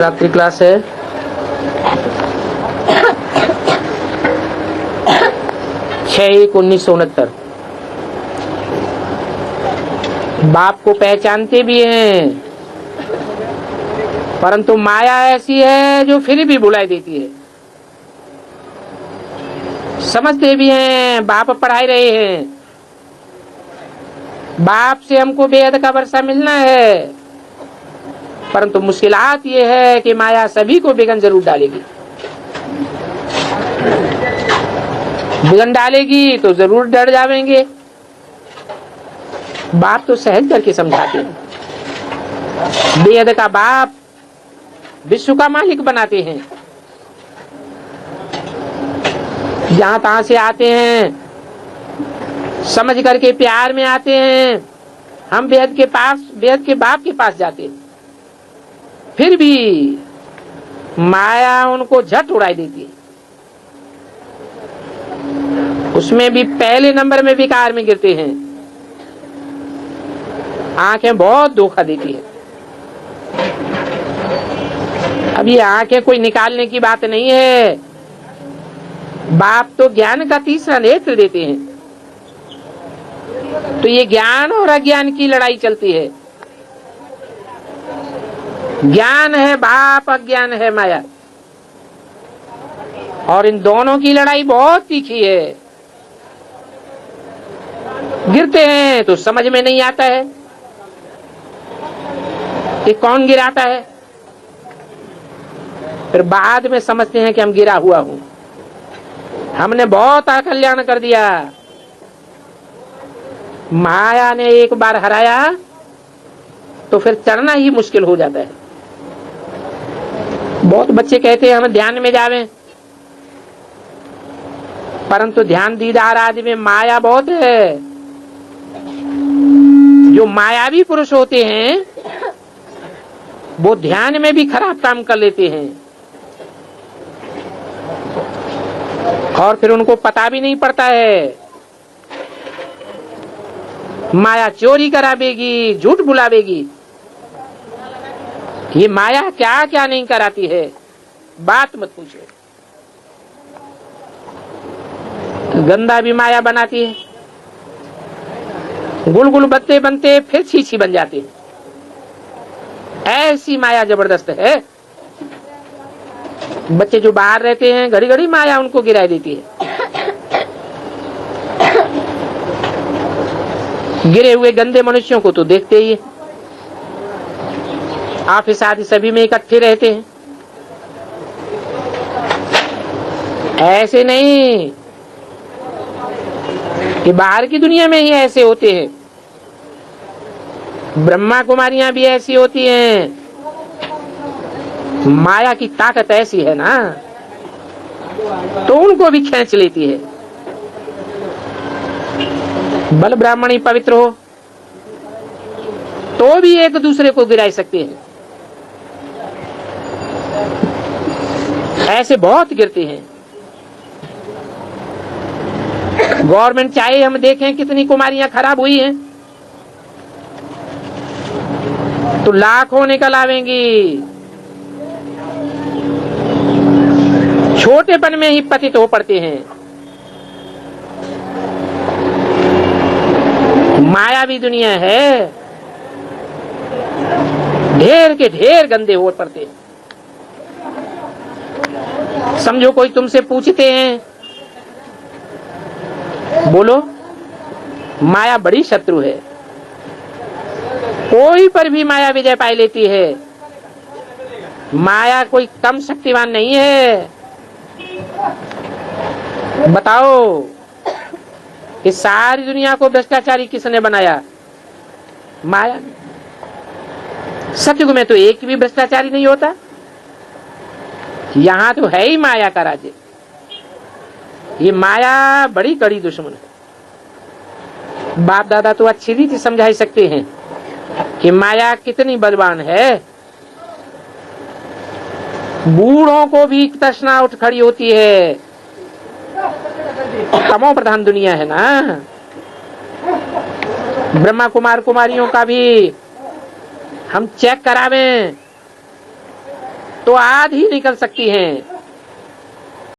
रात्रि क्लास है। छः एक 1969। बाप को पहचानते भी हैं, परंतु माया ऐसी है जो फिर भी बुलाई देती है। समझते भी हैं, बाप पढ़ाई रहे हैं, बाप से हमको बेहद का वर्षा मिलना है, परंतु मुश्किलात ये है कि माया सभी को बिगन जरूर डालेगी। बिगन डालेगी तो जरूर डर जाएंगे। बाप तो सहज करके समझाते हैं। बेहद का बाप विश्व का मालिक बनाते हैं। जहां तहां से आते हैं, समझ करके प्यार में आते हैं। हम बेहद के पास, बेहद के बाप के पास जाते हैं, फिर भी माया उनको झट उड़ाई देती है। उसमें भी पहले नंबर में विकार में गिरते हैं। आंखें बहुत धोखा देती है। अब ये आंखें कोई निकालने की बात नहीं है। बाप तो ज्ञान का तीसरा नेत्र देते हैं। तो ये ज्ञान और अज्ञान की लड़ाई चलती है। ज्ञान है बाप, अज्ञान है माया, और इन दोनों की लड़ाई बहुत तीखी है। गिरते हैं तो समझ में नहीं आता है कि कौन गिराता है। फिर बाद में समझते हैं कि हम गिरा हुआ हूं, हमने बहुत अकल्याण कर दिया। माया ने एक बार हराया तो फिर चढ़ना ही मुश्किल हो जाता है। बहुत बच्चे कहते हैं हम ध्यान में जावें, परंतु ध्यान दीदार आदि में माया बहुत है। जो मायावी पुरुष होते हैं वो ध्यान में भी खराब काम कर लेते हैं, और फिर उनको पता भी नहीं पड़ता है। माया चोरी करावेगी, झूठ बुलावेगी। ये माया क्या क्या नहीं कराती है, बात मत पूछो। गंदा भी माया बनाती है। गुलगुल बनते बनते फिर छीछी बन जाती है। ऐसी माया जबरदस्त है। बच्चे जो बाहर रहते हैं, घड़ी घड़ी माया उनको गिरा देती है। गिरे हुए गंदे मनुष्यों को तो देखते ही है। ऑफिस आदि सभी में इकट्ठे रहते हैं। ऐसे नहीं कि बाहर की दुनिया में ही ऐसे होते हैं। ब्रह्मा कुमारियां भी ऐसी होती हैं। माया की ताकत ऐसी है ना, तो उनको भी खींच लेती है। बल ब्राह्मणी पवित्र हो तो भी एक दूसरे को गिरा सकते हैं। ऐसे बहुत गिरते हैं। गवर्नमेंट चाहे हम देखें कितनी कुमारियां खराब हुई हैं, तो लाखों निकल आवेंगी। छोटेपन में ही पतित हो पड़ते हैं। मायावी दुनिया है, ढेर के ढेर गंदे हो पड़ते हैं। समझो कोई तुमसे पूछते हैं, बोलो माया बड़ी शत्रु है। कोई पर भी माया विजय पाई लेती है। माया कोई कम शक्तिवान नहीं है। बताओ कि सारी दुनिया को भ्रष्टाचारी किसने बनाया? माया। सतयुग में तो एक भी भ्रष्टाचारी नहीं होता। यहां तो है ही माया का राज्य। ये माया बड़ी कड़ी दुश्मन है। बाप दादा तो अच्छी रीति समझा सकते हैं कि माया कितनी बलवान है। बूढ़ों को भी तृष्णा उठ खड़ी होती है। तमो प्रधान दुनिया है ना। ब्रह्मा कुमार कुमारियों का भी हम चेक करावें तो आधी निकल सकती हैं।